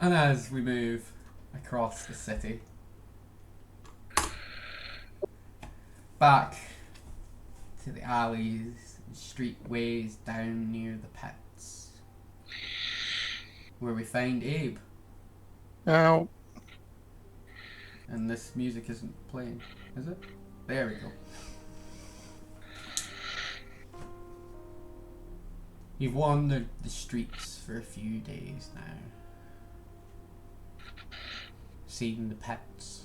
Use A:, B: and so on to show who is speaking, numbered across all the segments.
A: And as we move across the city, back to the alleys and streetways down near the pits, where we find Abe.
B: Ow.
A: And this music isn't playing, is it? There we go. You've wandered the streets for a few days now. Seen the pets,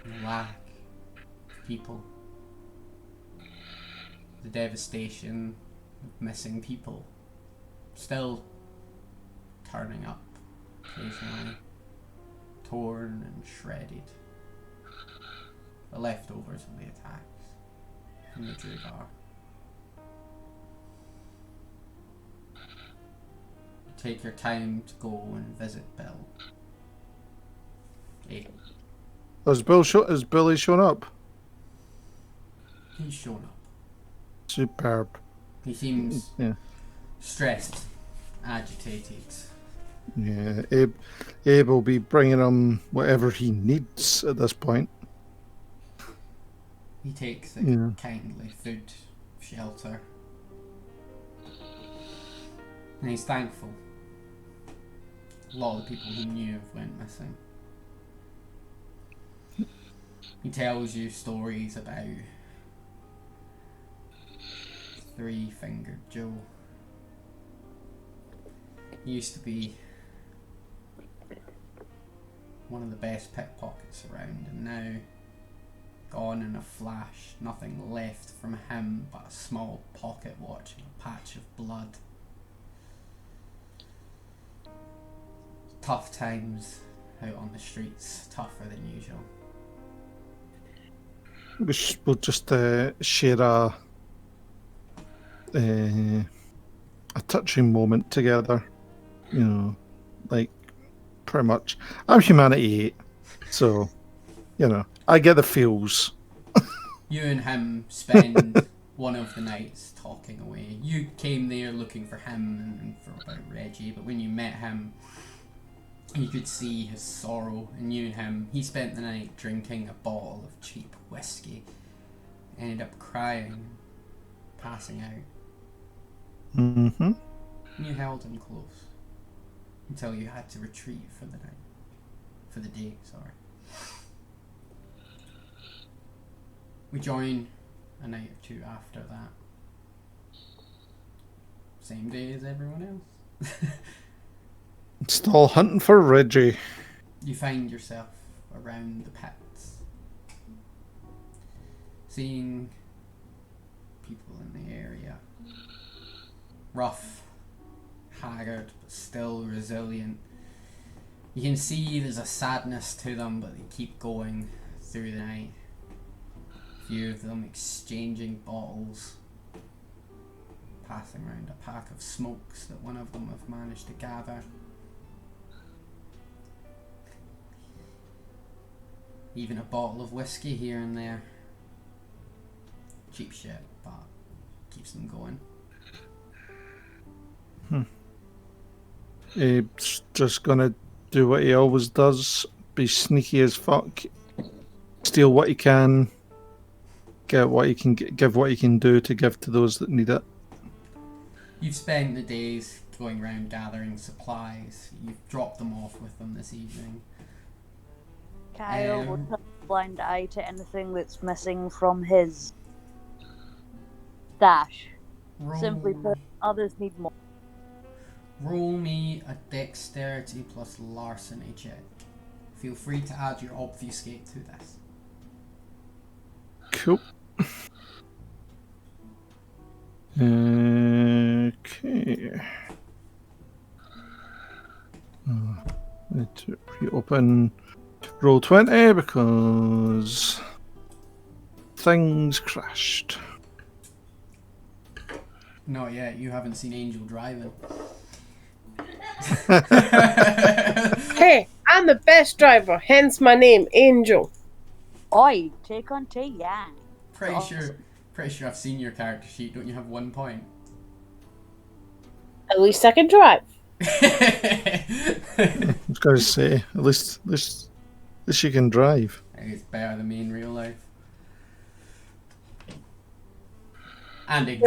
A: the lack of people, the devastation of missing people, still turning up occasionally, torn and shredded, the leftovers of the attacks from the Drugar. You take your time to go and visit Bill. Hey,
B: Has Billy shown up?
A: he's shown up.
B: Superb.
A: He seems
B: Yeah.
A: stressed, agitated.
B: Yeah. Abe will be bringing him whatever he needs at this point.
A: He takes it
B: Yeah.
A: kindly, food, shelter. And he's thankful. A lot of the people he knew have went missing. He tells you stories about Three-Fingered Joe. He used to be one of the best pickpockets around, and now gone in a flash. Nothing left from him but a small pocket watch and a patch of blood. Tough times out on the streets, tougher than usual.
B: We'll just share a touching moment together. You know, like pretty much. I'm Humanity 8, so you know I get the feels.
A: You and him spend one of the nights talking away. You came there looking for him and for about Reggie, but when you met him, you could see his sorrow, and you and him, he spent the night drinking a bottle of cheap whiskey, ended up crying, passing out.
B: Mm-hmm.
A: And you held him close until you had to retreat for the night. For the day, sorry. We join a night or two after that. Same day as everyone else.
B: Still hunting for Reggie.
A: You find yourself around the pits, seeing people in the area. Rough, haggard, but still resilient. You can see there's a sadness to them, but they keep going through the night. A few of them exchanging bottles, passing around a pack of smokes that one of them have managed to gather. Even a bottle of whiskey here and there. Cheap shit, but keeps them going.
B: Abe's just gonna do what he always does. Be sneaky as fuck. Steal what he can. Get what he can give what he can do to give to those that need it.
A: You've spent the days going around gathering supplies. You've dropped them off with them this evening.
C: Kyle will turn a blind eye to anything that's missing from his stash. Simply put, others need more.
A: Roll me a dexterity plus larceny check. Feel free to add your obfuscate to this.
B: Cool. Okay. Need to reopen roll 20 because things crashed.
A: Not yet, you haven't seen Angel driving.
D: Hey, I'm the best driver, hence my name, Angel.
C: Oi, take on to Yang.
A: Pretty sure I've seen your character sheet. Don't you have 1 point?
D: At least I can drive.
B: I was going to say, at least you can drive.
A: It's better than me in real life. And
D: driving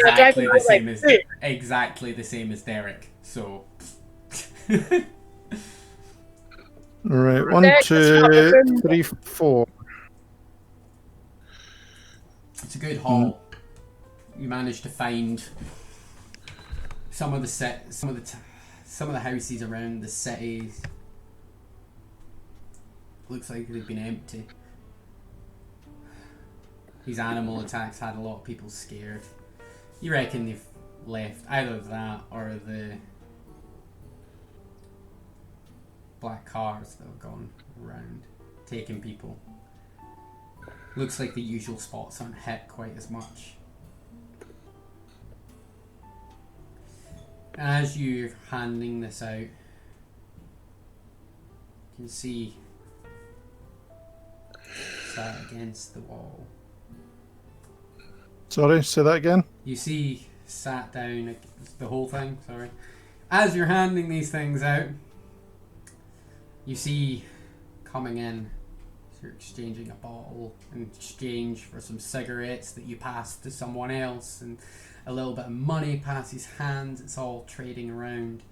A: exactly the same as Derek. So
B: Right, one,
D: Derek,
B: two,
D: that's
B: 3, 4.
A: it's a good haul. You managed to find some of the houses around the city. Looks like they've been empty. These animal attacks had a lot of people scared. You reckon they've left either that or the black cars that have gone around taking people. Looks like the usual spots aren't hit quite as much. As you're handing this out, you can see sat against the wall.
B: Sorry, say that again.
A: You see sat down, the whole thing, sorry. As you're handing these things out, you see coming in, you're exchanging a bottle in exchange for some cigarettes that you pass to someone else, and a little bit of money passes hands. It's all trading around.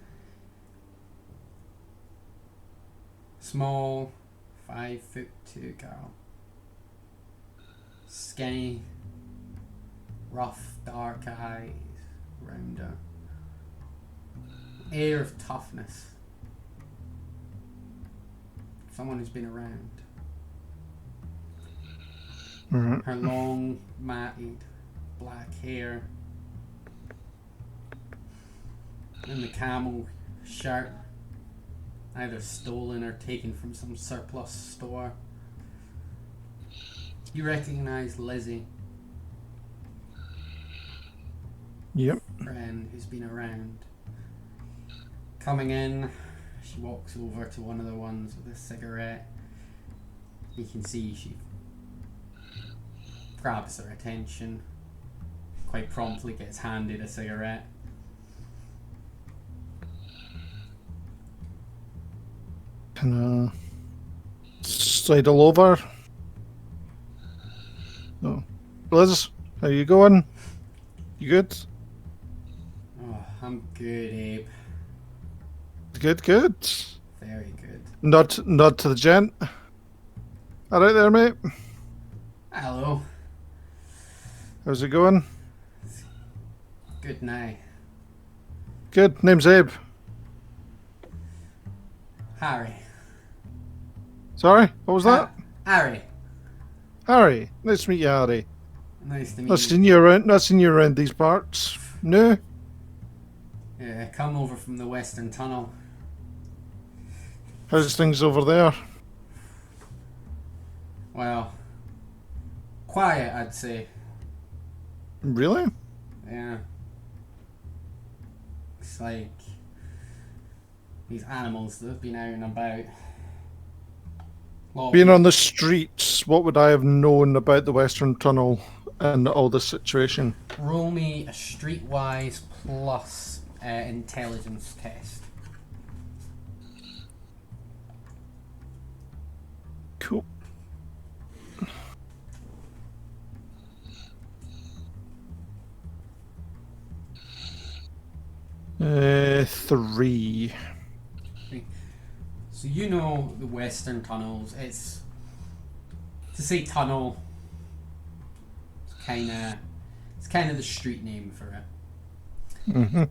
A: Small, 5'2" girl. Skinny, rough, dark eyes, rounder. Air of toughness. Someone who's been around.
B: Right.
A: Her long, matted, black hair. And the camel shirt. Either stolen or taken from some surplus store. You recognise Lizzie.
B: Yep.
A: Friend who's been around. Coming in, she walks over to one of the ones with a cigarette. You can see she grabs her attention. Quite promptly gets handed a cigarette.
B: Can sidle over. Oh. Liz, how you going? You good?
A: Oh, I'm good, Abe.
B: Good, good.
A: Very good.
B: Nod to the gent. All right there, mate.
A: Hello.
B: How's it going?
A: Good night.
B: Good. Name's Abe.
A: Harry.
B: Sorry, what was that?
A: Harry.
B: Harry. Nice to meet you, Harry.
A: Nice to meet
B: Not
A: you.
B: seen you around these parts. No.
A: Yeah, come over from the Western Tunnel.
B: How's things over there?
A: Well, quiet, I'd say.
B: Really?
A: Yeah. It's like these animals that have been out and about.
B: Being on the streets, what would I have known about the Western Tunnel and all this situation?
A: Roll me a streetwise plus intelligence test.
B: Cool. Three.
A: So you know the Western Tunnels. It's to say tunnel. It's kind of the street name for it.
B: Mm-hmm.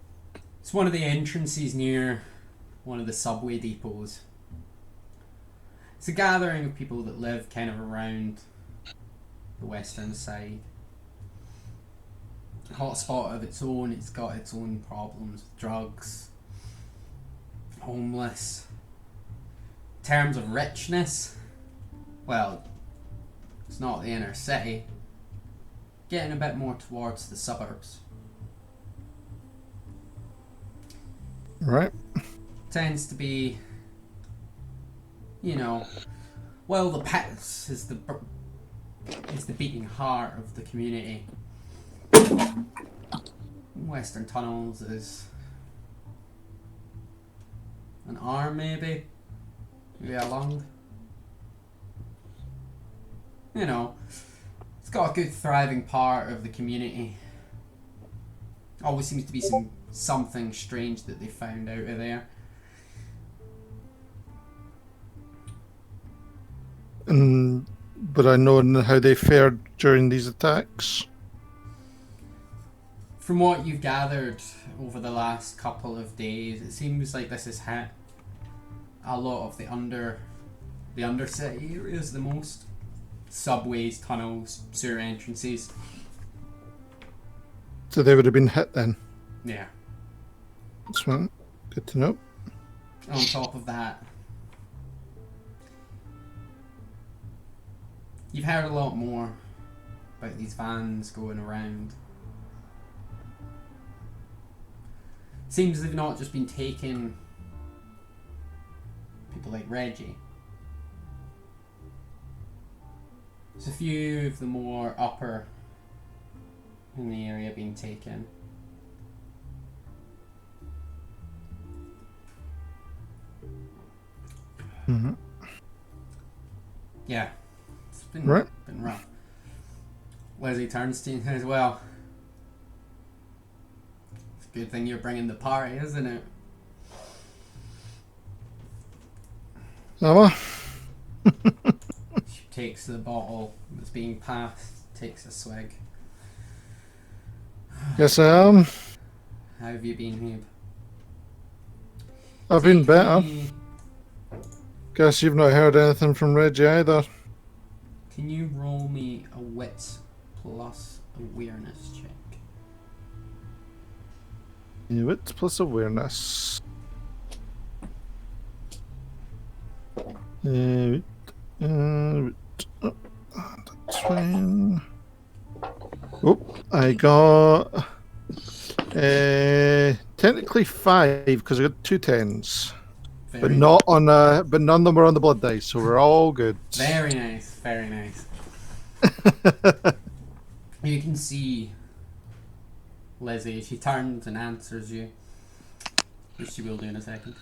A: It's one of the entrances near one of the subway depots. It's a gathering of people that live kind of around the western side. A hotspot of its own. It's got its own problems, drugs, homeless. In terms of richness, well, it's not the inner city. Getting a bit more towards the suburbs.
B: Right.
A: Tends to be, you know, well, the pets is the beating heart of the community. Western Tunnels is an arm, maybe a lung. You know, it's got a good thriving part of the community. Always seems to be something strange that they found out of there.
B: But I know how they fared during these attacks.
A: From what you've gathered over the last couple of days, it seems like this has hit a lot of the undercity areas the most. Subways, tunnels, sewer entrances.
B: So they would have been hit then.
A: Yeah.
B: That's right. Good to know.
A: On top of that, you've heard a lot more about these vans going around. Seems they've not just been taking people like Reggie. There's a few of the more upper in the area being taken.
B: Mm-hmm.
A: Yeah, it's been rough. Leslie turns to you and says, well, it's a good thing you're bringing the party, isn't it?
B: Noah?
A: She takes the bottle that's being passed, takes a swig.
B: Yes, I am.
A: How have you been, Habe?
B: I've been better. Guess you've not heard anything from Reggie either.
A: Can you roll me a wits plus awareness check?
B: Wit plus awareness. That's fine. Oh, I got technically 5 because I got 2 10s, but none of them were on the blood dice, so we're all good.
A: Very nice, very nice. You can see Lizzie. She turns and answers you, which she will do in a second.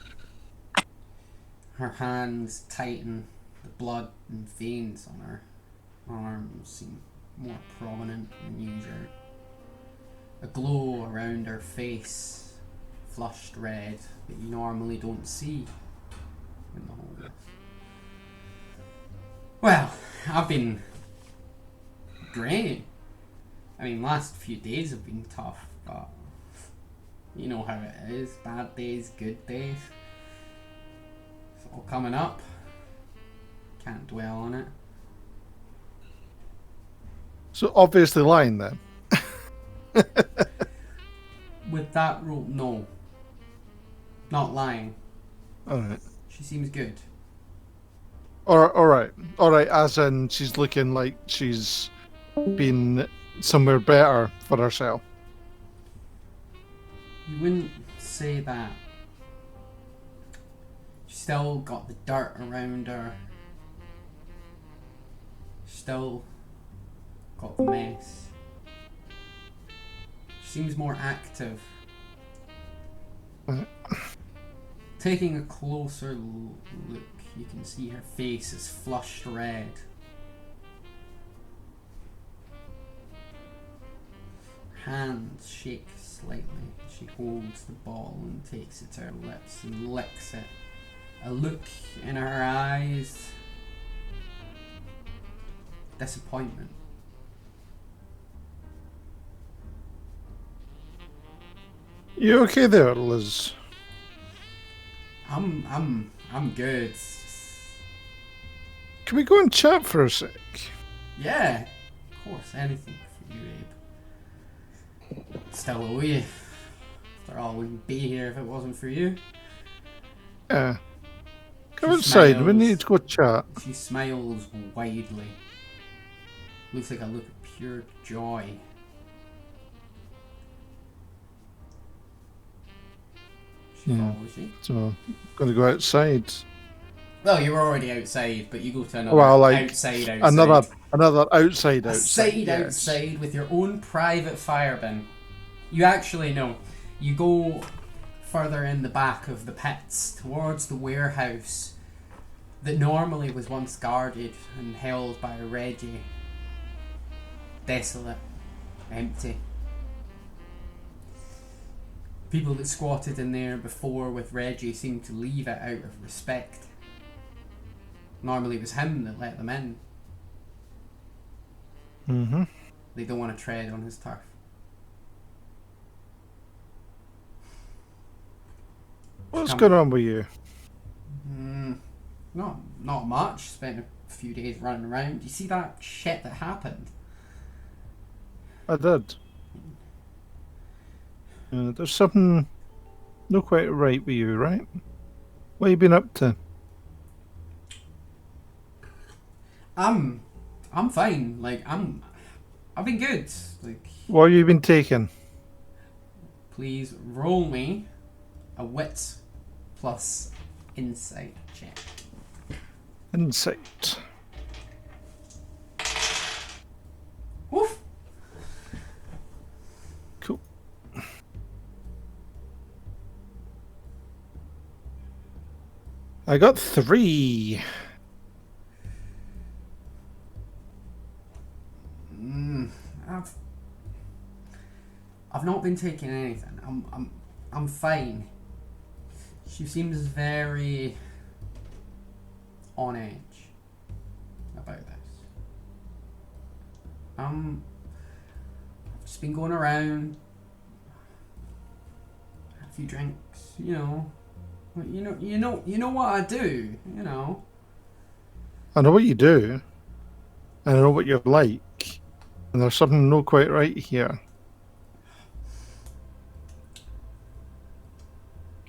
A: Her hands tighten. The blood and veins on her arms seem more prominent than usual. A glow around her face, flushed red, that you normally don't see in the whole. Well, I've been great. I mean, last few days have been tough, but you know how it is. Bad days, good days. It's all coming up. Can't dwell on it.
B: So obviously lying then.
A: With that rule, no. Not lying.
B: Alright.
A: She seems good.
B: Alright. As in she's looking like she's been somewhere better for herself.
A: You wouldn't say that. She's still got the dirt around her. Still got the mess. She seems more active. Taking a closer look, you can see her face is flushed red. Her hands shake slightly. She holds the ball and takes it to her lips and licks it. A look in her eyes. Disappointment.
B: You okay there, Liz?
A: I'm good.
B: Can we go and chat for a sec?
A: Yeah, of course, anything for you, Abe. Still away. After all, we wouldn't be here if it wasn't for you.
B: Yeah. Come
A: She
B: inside, we
A: smiles.
B: need to go chat.
A: She smiles widely. Looks like a look of pure joy. She follows you.
B: So, I'm gonna go outside.
A: Well, you were already outside, but you go to another outside.
B: Another outside.
A: Outside with your own private fire bin. You actually know. You go further in the back of the pits, towards the warehouse that normally was once guarded and held by Reggie. Desolate, empty. People that squatted in there before with Reggie seemed to leave it out of respect. Normally it was him that let them in.
B: Mm-hmm.
A: They don't want to tread on his turf.
B: What's going on with you?
A: Not much. Spent a few days running around. You see that shit that happened?
B: I did. There's something not quite right with you, right? What have you been up to?
A: I'm fine. Like I've been good. Like,
B: What have you been taking?
A: please roll me a wit plus insight check.
B: Insight.
A: Woof.
B: Cool. I got 3.
A: I've not been taking anything. I'm fine. She seems very on edge about this. I've just been going around, had a few drinks, you know. You know what I do, you know.
B: I know what you do. And I know what you're like. And there's something not quite right here.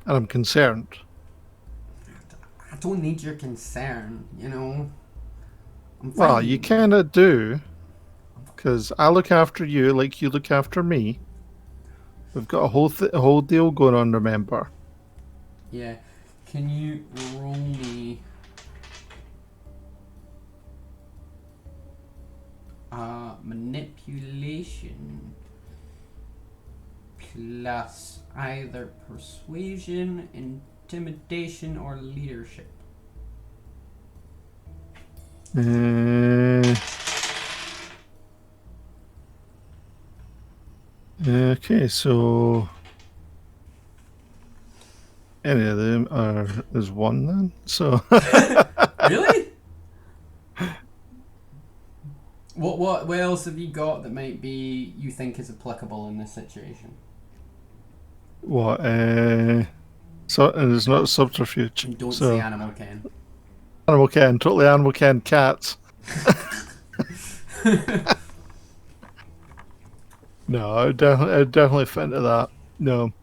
B: And I'm concerned.
A: I don't need your concern, you know. I'm fine.
B: Well, you kind of do. Because I look after you like you look after me. We've got a whole deal going on, remember?
A: Yeah. Can you roll me manipulation plus either persuasion, intimidation, or leadership?
B: Okay, so any of them is 1 then. So
A: Really? What else have you got that might be you think is applicable in this situation?
B: what? So it's not subterfuge.
A: And don't
B: so,
A: say Animal Ken.
B: Animal Ken, totally Animal Ken cats. No, I'd definitely fit into that. No.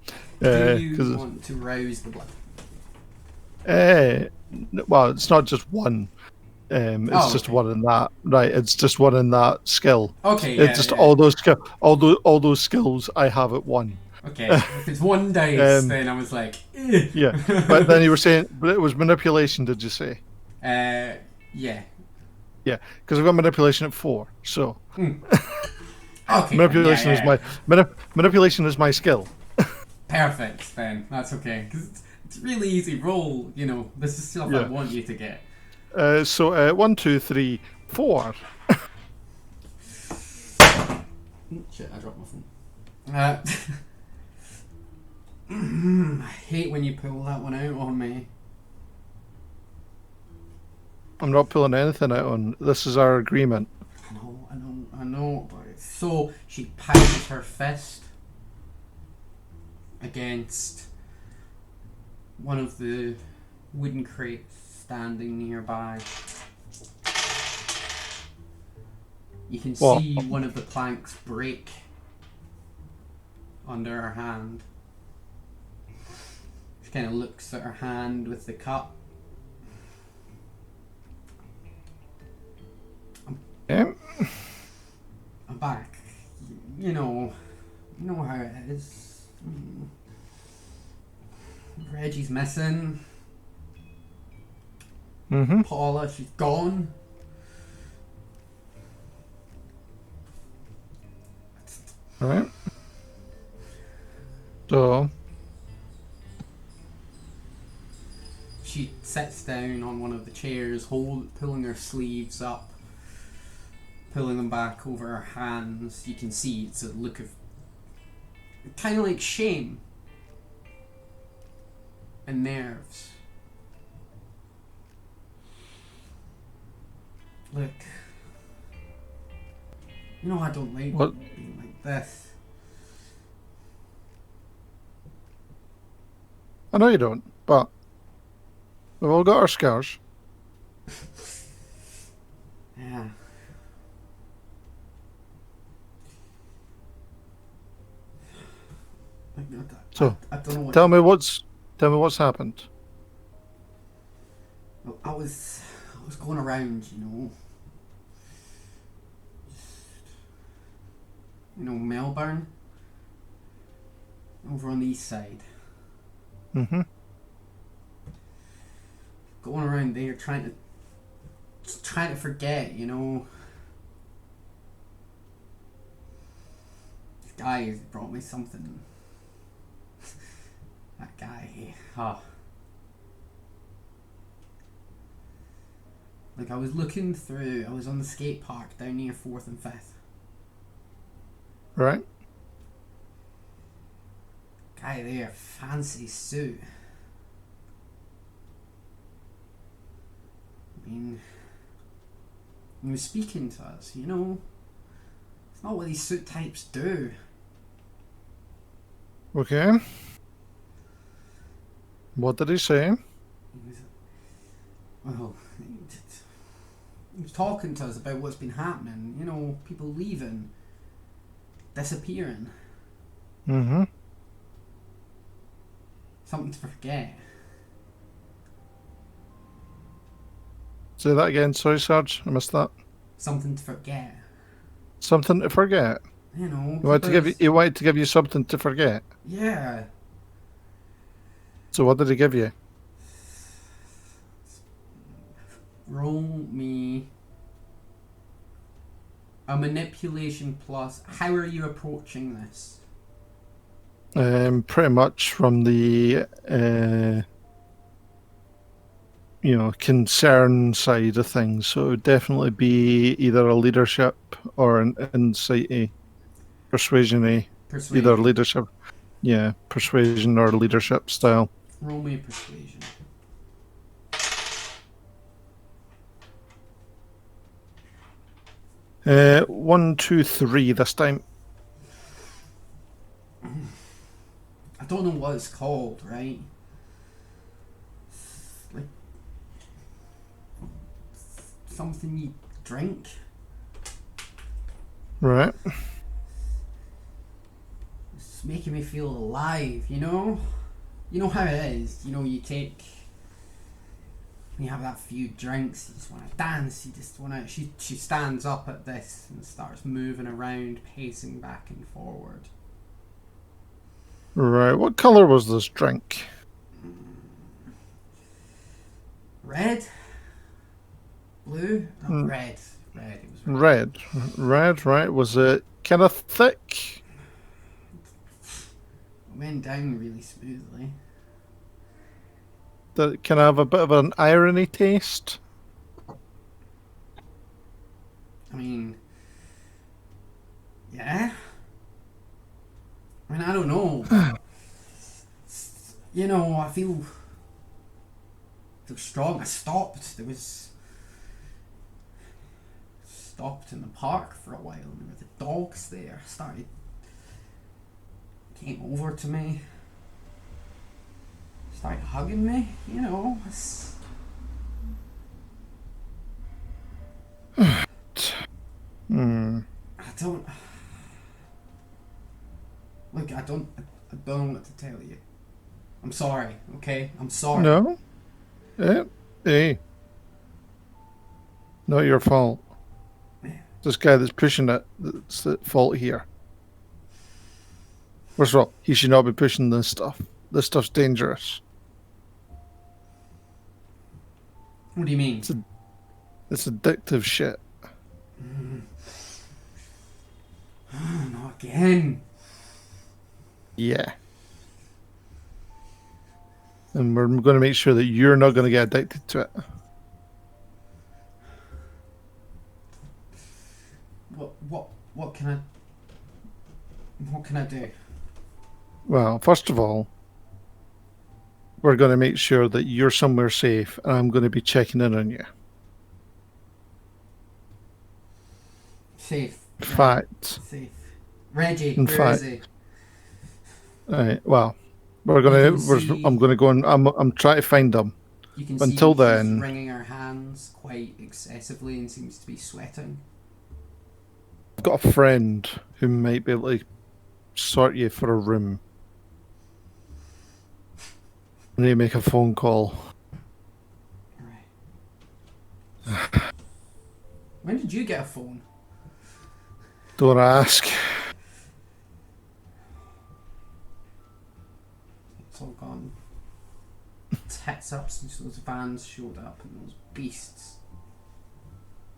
A: Do you want to rouse the blood?
B: Well, it's not just one. It's just
A: okay.
B: one in that. Right, it's just one in that skill.
A: Okay, yeah.
B: It's just
A: yeah.
B: all those skills I have at 1.
A: Okay, if it's 1 dice, then I was like, eh.
B: Yeah. But then you were saying, but it was manipulation, did you say?
A: Yeah.
B: Yeah, because I've got manipulation at 4, so.
A: Okay.
B: Manipulation is my manipulation is my skill.
A: Perfect, then. That's okay. Because it's really easy. Roll, you know, this is stuff I want you to get.
B: So 1, 2, 3, 4.
A: Shit, I dropped my phone. I hate when you pull that one out on me.
B: I'm not pulling anything out on. This is our agreement.
A: I know. So she pounds her fist against one of the wooden crates standing nearby. You can see one of the planks break under her hand. She kind of looks at her hand with the cut.
B: Yeah.
A: I'm back. You know how it is. Reggie's missing.
B: Mm-hmm.
A: Paula, she's gone.
B: All right. So
A: she sits down on one of the chairs, pulling her sleeves up, pulling them back over her hands. You can see it's a look of kind of like shame and nerves. Look, you know I don't like being like this.
B: I know you don't, but we've all got our scars.
A: Yeah.
B: So,
A: I don't know what
B: tell me what's happened.
A: I was going around, Melbourne, over on the east side.
B: Mm-hmm.
A: Going around there trying to forget, This guy has brought me something. That guy, Like I was looking through, I was on the skate park down near 4th and 5th.
B: Right.
A: Guy there, fancy suit. I mean, he was speaking to us, It's not what these suit types do.
B: Okay. What did he say?
A: He was talking to us about what's been happening, people leaving, disappearing.
B: Mm-hmm.
A: Something to forget.
B: Say that again, sorry, Sarge. I missed that.
A: Something to forget.
B: Something to forget. He wanted to give you something to forget.
A: Yeah.
B: So what did he give you?
A: Roll me a manipulation plus. How are you approaching this?
B: Pretty much from the concern side of things. So it would definitely be either a leadership or an insight, persuasion. Either leadership, persuasion or leadership style.
A: Roll me a persuasion.
B: One, two, three this time.
A: I don't know what it's called, right? Like something you drink.
B: Right.
A: It's making me feel alive, You know how it is. You have that few drinks, you just want to dance, you just want to... She stands up at this and starts moving around, pacing back and forward.
B: Right, what colour was this drink?
A: Red? Blue? No, red. Red, it was
B: red. Red, right. Was it kind of thick?
A: It went down really smoothly.
B: Did it kind of have a bit of an irony taste?
A: I mean, yeah. I mean, I don't know. I feel strong. I stopped. Stopped in the park for a while, and there were the dogs there. Came over to me. Started hugging me, I don't... Look, I don't know what to tell you. I'm sorry, okay? I'm sorry.
B: No. Hey. Not your fault. This guy that's pushing it, that's the fault here. First of all, he should not be pushing this stuff. This stuff's dangerous.
A: What do you mean?
B: It's addictive shit.
A: Not again.
B: Yeah. And we're going to make sure that you're not going to get addicted to it.
A: What can I do?
B: Well, first of all, we're going to make sure that you're somewhere safe, and I'm going to be checking in on you.
A: Safe.
B: In
A: Right.
B: fact,
A: Safe. Reggie,
B: In
A: where
B: fact-
A: is he?
B: all right. Well, we're
A: You
B: going
A: can
B: to.
A: see-
B: I'm going to go and I'm trying to find them.
A: You can
B: Until
A: see she's
B: then-
A: wringing her hands quite excessively and seems to be sweating.
B: I've got a friend who might be able to sort you for a room. I need to make a phone call.
A: Right. When did you get a phone?
B: Don't ask.
A: It's all gone tits up since those vans showed up and those beasts.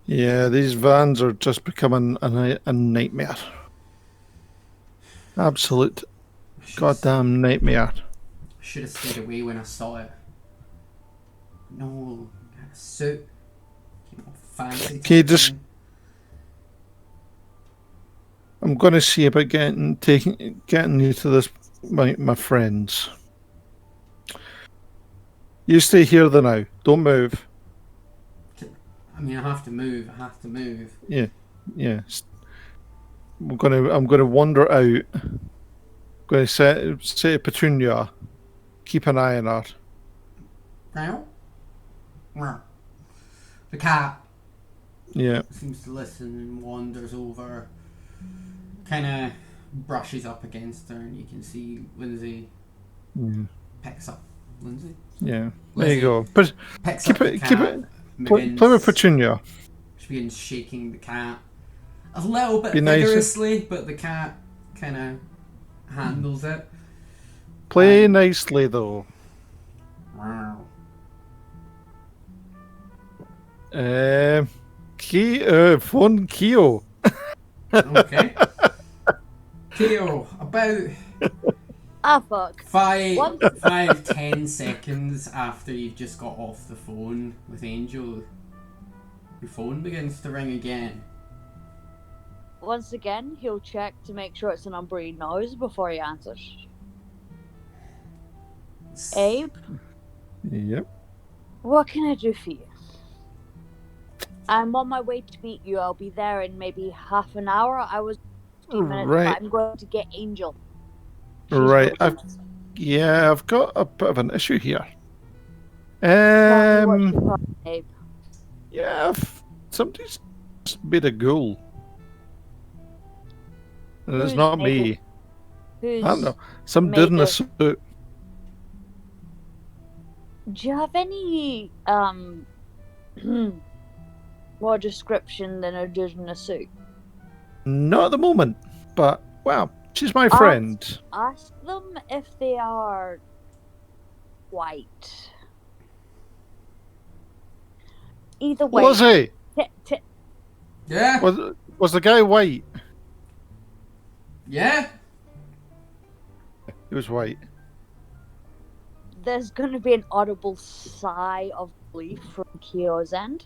B: Yeah, these vans are just becoming a nightmare. Absolute goddamn nightmare.
A: I should have stayed away when I saw it. No, a suit. Fancy.
B: Can you
A: type
B: just-
A: thing.
B: I'm going to see about getting you to this my friends. You stay here the now. Don't move.
A: I mean, I have to move.
B: Yeah. I'm gonna wander out. Going to say Petunia. Keep an eye on her.
A: Meow. Meow. The cat
B: Yeah.
A: seems to listen and wanders over. Kind of brushes up against her, and you can see Lindsay
B: Mm.
A: picks up Lindsay.
B: Yeah. There
A: Lizzie
B: you go. But
A: Picks
B: keep
A: up the
B: it.
A: cat.
B: Keep it.
A: begins-
B: Play with Petunia.
A: She begins shaking the cat a little bit
B: Be nice.
A: vigorously, but the cat kind of handles it.
B: Play nicely though.
A: Meow.
B: Phone Keo.
A: Okay. Keo, about
C: Ah, fuck.
A: 10 seconds after you've just got off the phone with Angel, your phone begins to ring again.
C: Once again, he'll check to make sure it's a number he knows before he answers. Abe,
B: Yep.
C: what can I do for you? I'm on my way to meet you. I'll be there in maybe half an hour. I was 15 minutes,
B: Right.
C: but I'm going to get Angel. She's
B: Right.
C: going-
B: I've got a bit of an issue here.
C: Tell me what's your problem, Abe.
B: Yeah, somebody's made a ghoul. And it's
C: Who's
B: not
C: made
B: me.
C: Who's,
B: I don't know. Some
C: made
B: dude in a
C: it?
B: suit.
C: Do you have any more description than a dude in a suit?
B: Not at the moment, but well, she's my friend.
C: Ask them if they are white. Either way,
B: Was he?
A: Yeah?
B: Was the guy white?
A: Yeah?
B: He was white.
C: there's going to be an audible sigh of relief from Keo's end.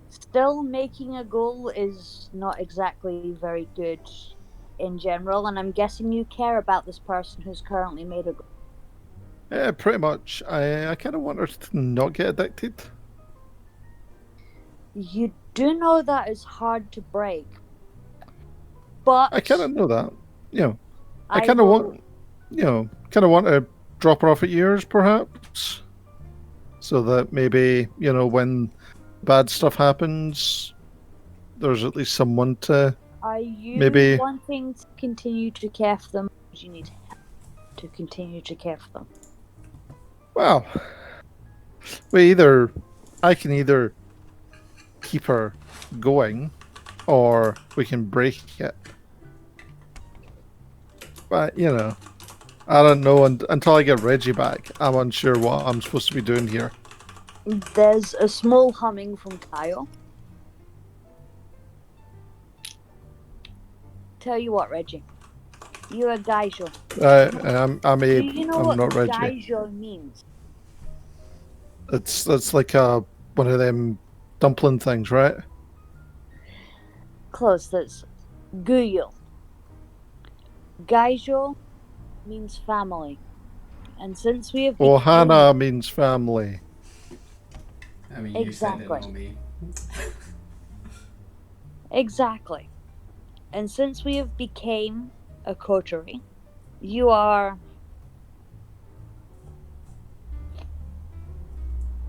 C: Still, making a goal is not exactly very good in general, and I'm guessing you care about this person who's currently made a goal.
B: Yeah, pretty much. I kind of want her to not get addicted.
C: You do know that is hard to break, but
B: I kind of know that. You know, I
C: I
B: kind of
C: will-
B: want, want to drop her off at yours, perhaps, so that maybe when bad stuff happens, there's at least someone to.
C: Are you
B: maybe-
C: wanting to continue to care for them? Or do you need help to continue to care for them?
B: Well, I can either keep her going, or we can break it. But I don't know until I get Reggie back. I'm unsure what I'm supposed to be doing here.
C: There's a small humming from Kyle. Tell you what, Reggie. You're a Gaijo.
B: I'm
C: Do
B: Abe.
C: you know
B: I'm
C: what
B: not Reggie.
C: Gaijo means?
B: It's like one of them dumpling things, right?
C: Close. That's Guyo. Gaijo means family. And since we have become...
B: Ohana means family.
A: I mean, you said it,
C: Exactly.
A: not me.
C: Exactly. And since we have became a coterie, you are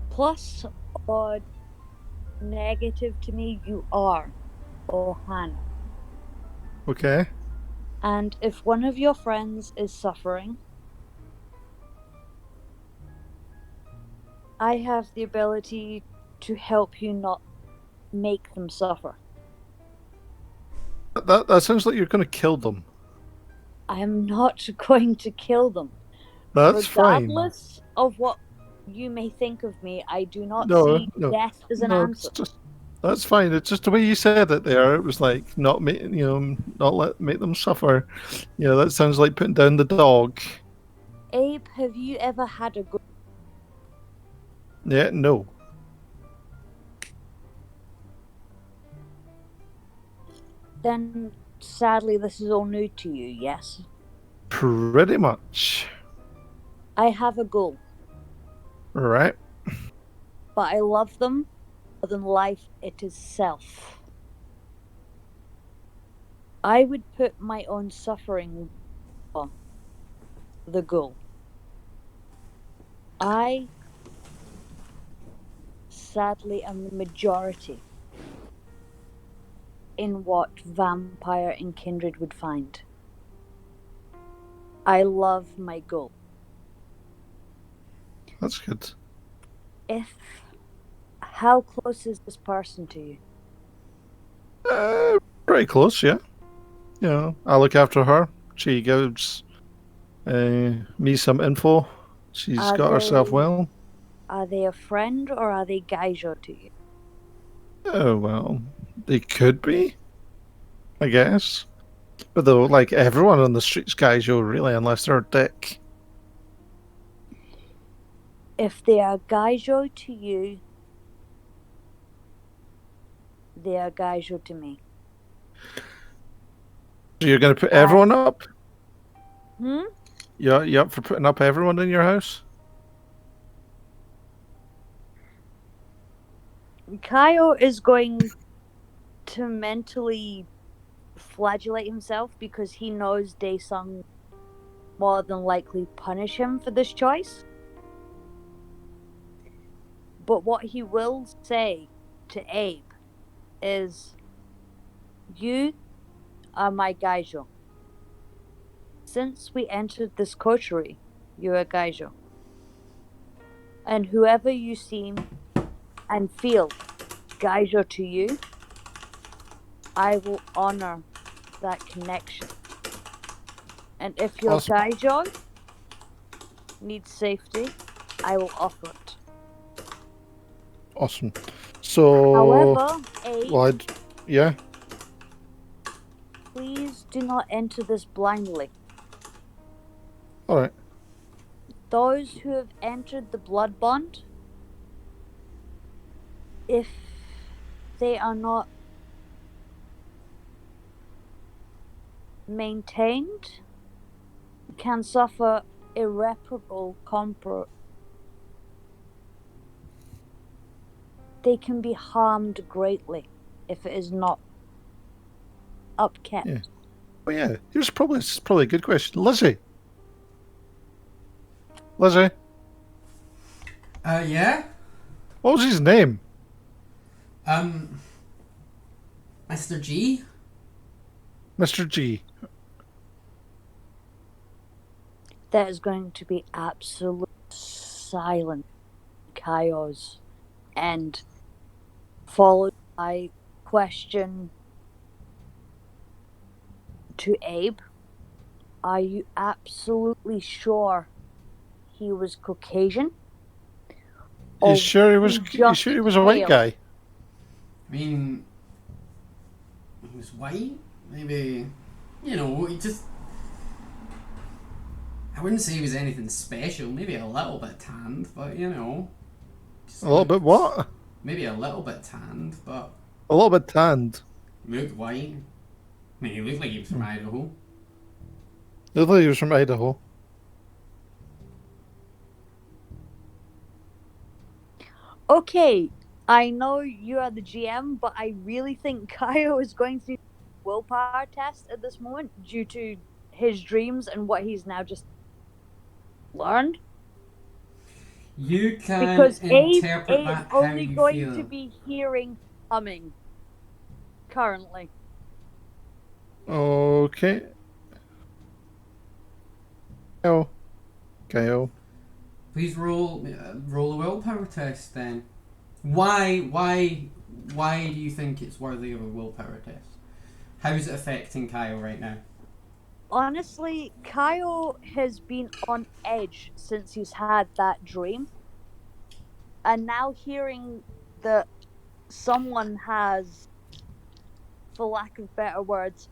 C: plus or negative to me, you are Ohana.
B: Okay.
C: And if one of your friends is suffering, I have the ability to help you not make them suffer.
B: That sounds like you're going to kill them.
C: I am not going to kill them.
B: That's fine.
C: Regardless of what you may think of me, I do not
B: No,
C: see
B: no,
C: death as an
B: no.
C: answer.
B: It's just that's fine. It's just the way you said it there. It was like not make make them suffer. You know, that sounds like putting down the dog.
C: Abe, have you ever had a good...
B: Yeah, no.
C: Then, sadly, this is all new to you, yes?
B: Pretty much.
C: I have a goal,
B: Right.
C: but I love them more than life it is self. I would put my own suffering for the goal. I, sadly, am the majority in what Vampire and Kindred would find. I love my goal.
B: That's good.
C: How close is this person to you?
B: Pretty close, yeah. You know, I look after her. She gives me some info. She's got herself well.
C: Are they a friend or are they Gaijo to you?
B: Oh, well, they could be, I guess. But though, like, everyone on the street's Gaijo, really, unless they're a dick.
C: If they are Gaijo to you, they are Gaijo to me.
B: So you're going to put everyone up? You up for putting up everyone in your house?
C: Kyle is going to mentally flagellate himself because he knows Daesung more than likely punish him for this choice. But what he will say to Abe is, you are my Gaijo. Since we entered this coterie, you're a Gaijo. And whoever you seem and feel Gaijo to you, I will honor that connection. And if your
B: Awesome.
C: Gaijo needs safety, I will offer it.
B: Awesome. So...
C: However, Abe,
B: well, yeah?
C: please do not enter this blindly.
B: Alright.
C: Those who have entered the blood bond, if they are not maintained, can suffer irreparable they can be harmed greatly if it is not upkept.
B: Yeah. Oh yeah, here's probably a good question. Lizzie?
A: Yeah?
B: What was his name?
A: Mr. G?
B: Mr. G.
C: There is going to be absolute silence, chaos, and followed by question to Abe. Are you absolutely sure he was Caucasian?
B: You sure he was a white guy?
A: I mean, he was white? Maybe, he just... I wouldn't say he was anything special. Maybe a little bit tanned, but you know, just
B: A little bit what?
A: maybe a little bit tanned, but
B: A little bit tanned.
A: he looked white. I mean, he looked like he was from Idaho.
B: Looked like he was from Idaho.
C: Okay, I know you are the GM, but I really think Kyle is going to do a willpower test at this moment due to his dreams and what he's now just learned.
A: You can
C: Because
A: interpret
C: Abe is
A: that how
C: only
A: you
C: going
A: feel.
C: to be hearing humming currently.
B: Okay. Kyle.
A: Please roll a willpower test then. Why do you think it's worthy of a willpower test? How's it affecting Kyle right now?
C: Honestly, Kyle has been on edge since he's had that dream. And now hearing that someone has, for lack of better words,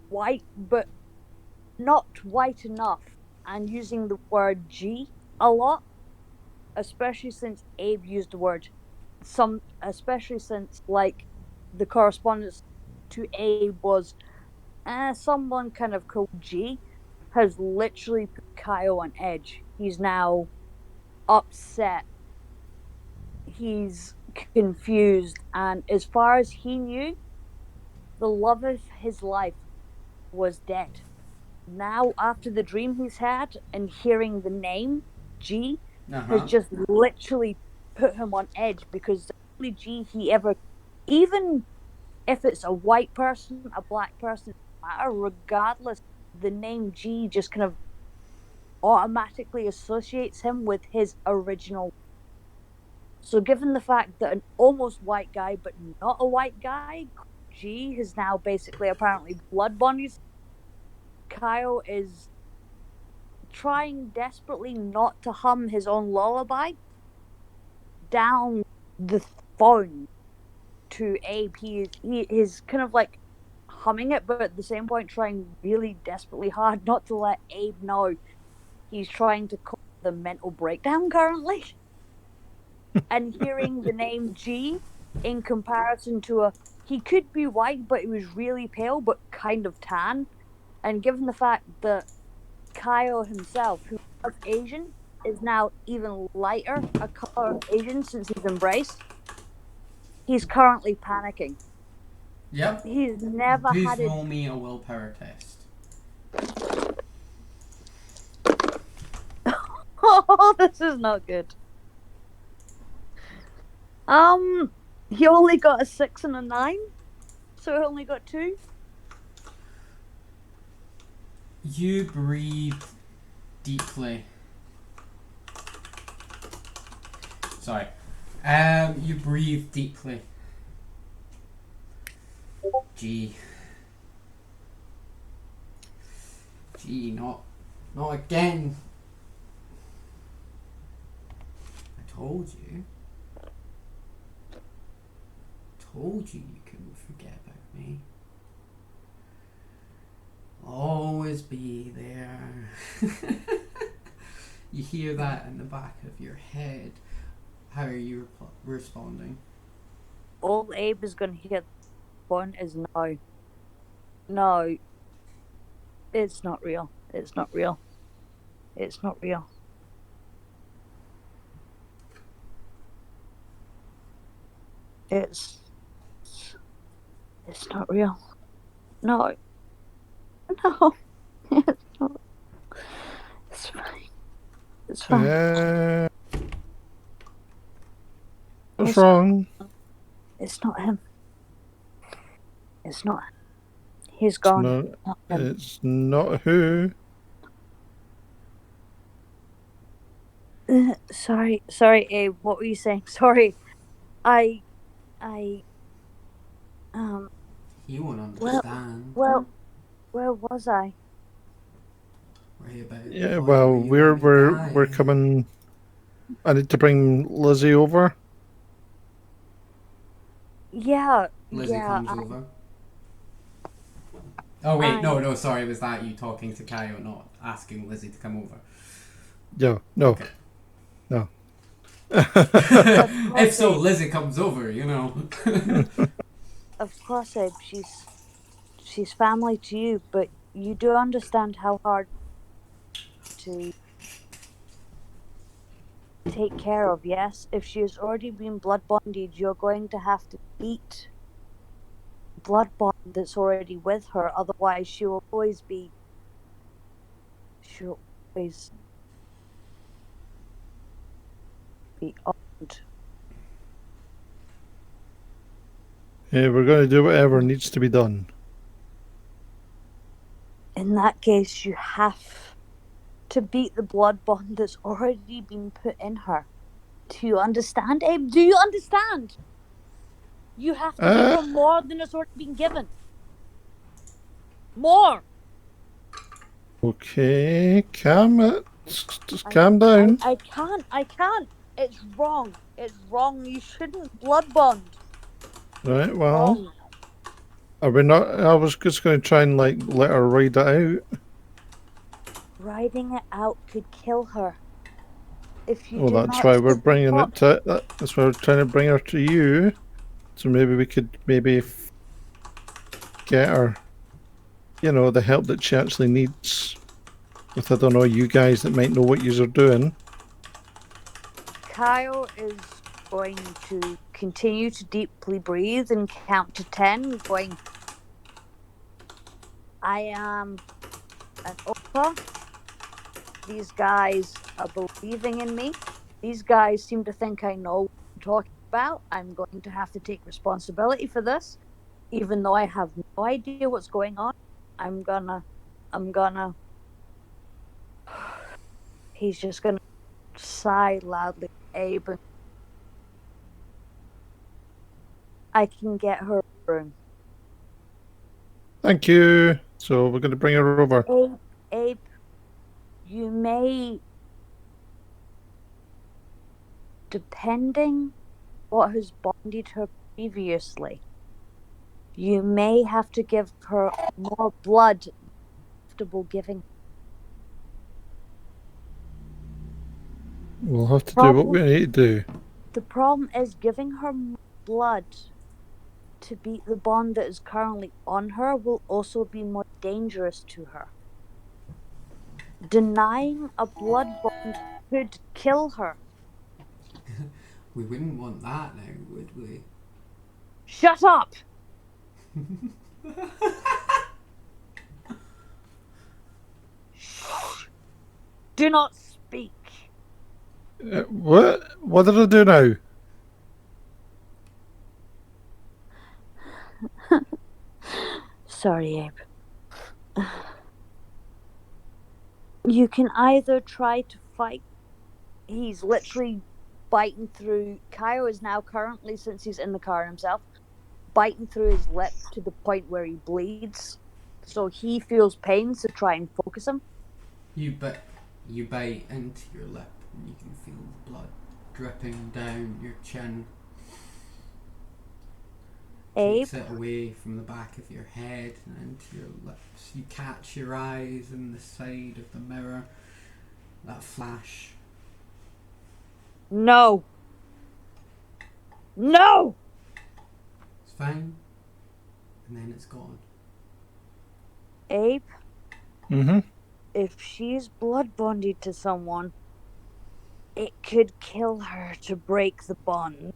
C: white, but not white enough, and using the word G a lot, especially since Abe used the word especially since, like, the correspondence to Abe was someone kind of called G, has literally put Kyle on edge. He's now upset. He's confused, and as far as he knew, the love of his life was dead. Now, after the dream he's had and hearing the name G, has just literally put him on edge, because the only G he ever, even if it's a white person, a black person, regardless, the name G just kind of automatically associates him with his original. So, given the fact that an almost white guy, but not a white guy, G has now basically apparently blood bonded, Kyle is trying desperately not to hum his own lullaby down the phone to Abe. He is kind of like humming it, but at the same point trying really desperately hard not to let Abe know he's trying to cause the mental breakdown currently. And hearing the name G in comparison to he could be white, but he was really pale, but kind of tan. And given the fact that Kyle himself, who was Asian, is now even lighter a color of Asian since he's embraced, he's currently panicking.
A: Yep.
C: He's never
A: Please
C: had
A: roll me a willpower test.
C: Oh, this is not good. He only got a 6 and a 9, so he only got 2.
A: You breathe deeply. Sorry. You breathe deeply. Gee. Gee, not again. I told you. Told you couldn't forget about me. Always be there. You hear that in the back of your head. How are you responding?
C: All Abe is going to hear one is no. No. It's not real. It's not real. It's not real. It's not real. No. No. It's not. It's fine. It's fine.
B: What's wrong?
C: It's not him. It's not him. He's gone.
B: It's not who.
C: Sorry, Abe. What were you saying? Sorry.
A: He won't understand.
C: Well, where was I?
A: Worry about
B: Yeah, well, we're coming. I need to bring Lizzie over.
C: Yeah,
A: Lizzie comes over. Oh wait, no, sorry, was that you talking to Kyle, not asking Lizzie to come over?
B: Yeah, no.
A: Okay.
B: No.
A: If so, Lizzie comes over, you know.
C: Of course, Abe, she's family to you, but you do understand how hard to take care of, yes? If she has already been blood bonded, you're going to have to beat blood bond that's already with her, otherwise she'll always be owned.
B: Yeah, we're going to do whatever needs to be done.
C: In that case, you have to beat the blood bond that's already been put in her. Do you understand, Abe? Do you understand? You have to give her more than has already been given. More!
B: Okay, just calm down.
C: I can't. It's wrong. It's wrong. You shouldn't blood bond.
B: Right, well, are we not? I was just going to try and let her ride it out.
C: Riding it out could kill her. If you
B: Well,
C: do
B: that's
C: not
B: why we're
C: stop-
B: bringing it to. That's why we're trying to bring her to you. So maybe we could get her, the help that she actually needs. With, I don't know, you guys that might know what yous are doing.
C: Kyle is going to continue to deeply breathe and count to 10, going, I am an Opa. These guys are believing in me. These guys seem to think I know what I'm talking about. I'm going to have to take responsibility for this. Even though I have no idea what's going on, I'm gonna. He's just gonna sigh loudly, Abe. I can get her a room.
B: Thank you. So we're going to bring her over.
C: Abe, you may, depending what has bonded her previously, you may have to give her more blood comfortable giving.
B: We'll have to do what we need to do.
C: The problem is giving her more blood to beat the bond that is currently on her will also be more dangerous to her. Denying a blood bond could kill her.
A: We wouldn't want that now, would we?
C: Shut up! Do not speak.
B: What? What did I do now?
C: Sorry, Abe. You can either try to fight. He's literally biting through. Kyle is now currently, since he's in the car himself, biting through his lip to the point where he bleeds. So he feels pain to try and focus him.
A: You bite into your lip and you can feel blood dripping down your chin.
C: Abe?
A: Takes it away from the back of your head and into your lips. You catch your eyes in the side of the mirror. That flash.
C: No! No!
A: It's fine. And then it's gone.
C: Abe?
B: Mm-hmm.
C: If she's blood bonded to someone, it could kill her to break the bond.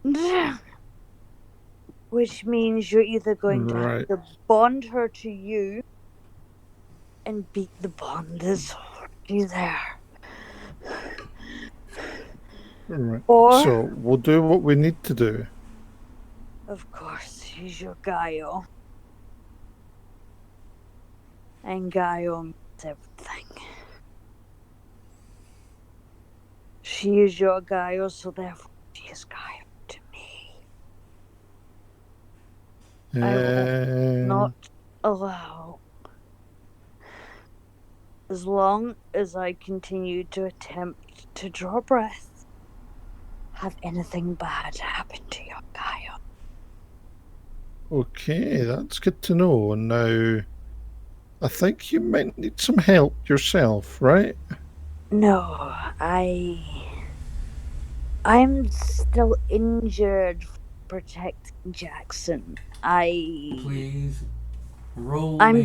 C: Which means you're either going to have to bond her to you and beat the bond that's already there.
B: Right.
C: Or,
B: so we'll do what we need to do.
C: of course, she's your Gaio. And Gaio means everything. She is your Gaio, so therefore she is Gaio to me. I will not allow, as long as I continue to attempt to draw breath, have anything bad happen to your Gaio.
B: Okay, that's good to know. Now, I think you might need some help yourself, right?
C: No, I'm still injured for protecting Jackson.
A: Please roll
C: I'm
A: me.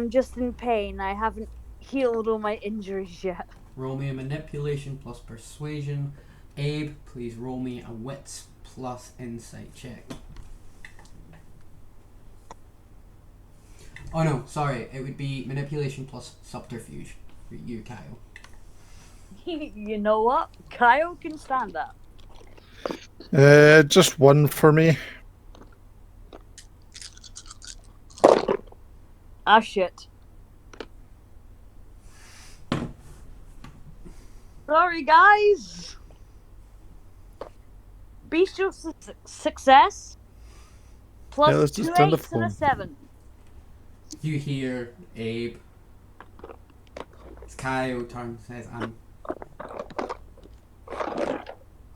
C: just in pain. I haven't healed all my injuries yet.
A: Roll me a manipulation plus persuasion. Abe, please roll me a wits plus insight check. Oh no, sorry, it would be manipulation plus subterfuge for you, Kyle.
C: You know what? Kyle can stand that.
B: Just one for me.
C: Ah, shit. Sorry, guys. Bestial success plus
B: Let's
C: two
B: just turn the
C: 8s and a
B: phone.
C: 7.
A: You hear Abe. Kyle turns and says,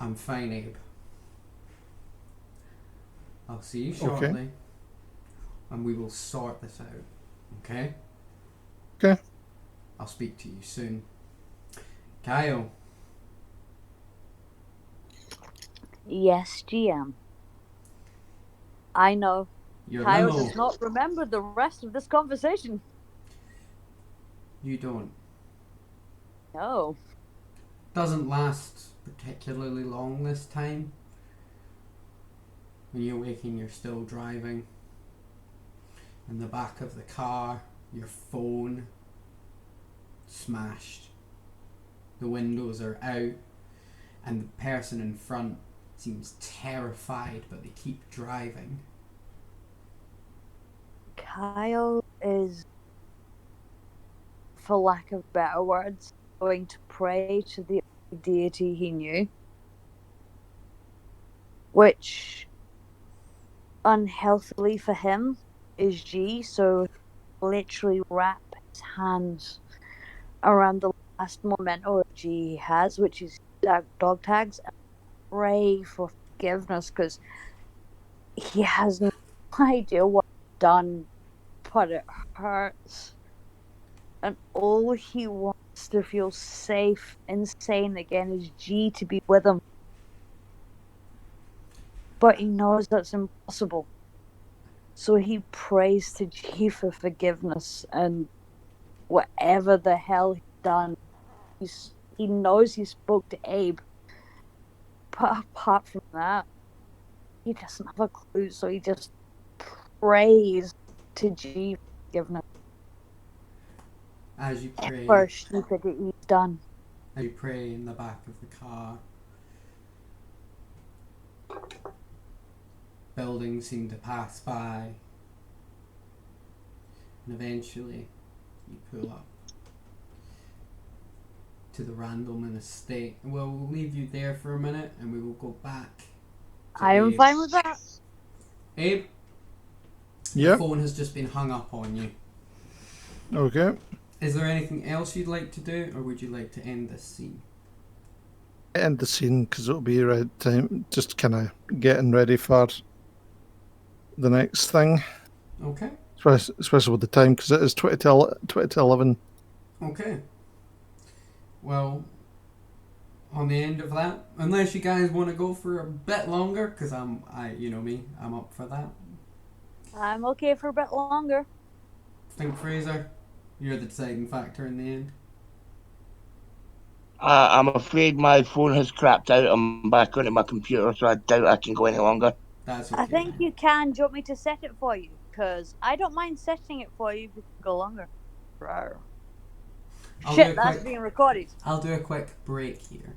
A: I'm fine, Abe. I'll see you shortly.
B: Okay.
A: And we will sort this out. Okay?
B: Okay.
A: I'll speak to you soon. Kyle.
C: Yes, GM. I know.
A: Your
C: Kyle
A: limo.
C: does not remember the rest of this conversation.
A: You don't.
C: No.
A: Doesn't last particularly long this time. When you're waking, you're still driving. In the back of the car, your phone smashed. The windows are out, and the person in front seems terrified, but they keep driving.
C: Kyle is, for lack of better words, going to pray to the deity he knew. Which, unhealthily for him, is G, so literally wrap his hands around the last memento G has, which is dog tags, and pray for forgiveness because he has no idea what he's done, but it hurts. And all he wants to feel safe and sane again is G to be with him. But he knows that's impossible. So he prays to G for forgiveness and whatever the hell he's done. He knows he spoke to Abe. But apart from that, he doesn't have a clue, so he just prays to G for forgiveness.
A: As you pray,
C: For stupidity he's done.
A: as you pray in the back of the car, buildings seem to pass by, and eventually you pull up to the Randleman estate. We'll leave you there for a minute, and we will go back to
C: I am
A: Abe.
C: fine with that.
A: Abe, your
B: Yep.
A: phone has just been hung up on you.
B: Okay.
A: Is there anything else you'd like to do, or would you like to end this scene?
B: End the scene because it'll be right time. Just kind of getting ready for the next thing.
A: Okay.
B: Especially with the time because it is 20 to 11.
A: Okay. Well, on the end of that, unless you guys want to go for a bit longer, because you know me, I'm up for that.
C: I'm okay for a bit longer.
A: Think, Fraser, you're the deciding factor in the end.
E: I'm afraid my phone has crapped out. I'm back onto my computer, so I doubt I can go any longer.
A: That's okay.
C: I think you can. Do you want me to set it for you? Because I don't mind setting it for you if you can go longer. Rawr.
A: I'll
C: Shit,
A: do a
C: that's
A: quick-
C: being recorded.
A: I'll do a quick break here.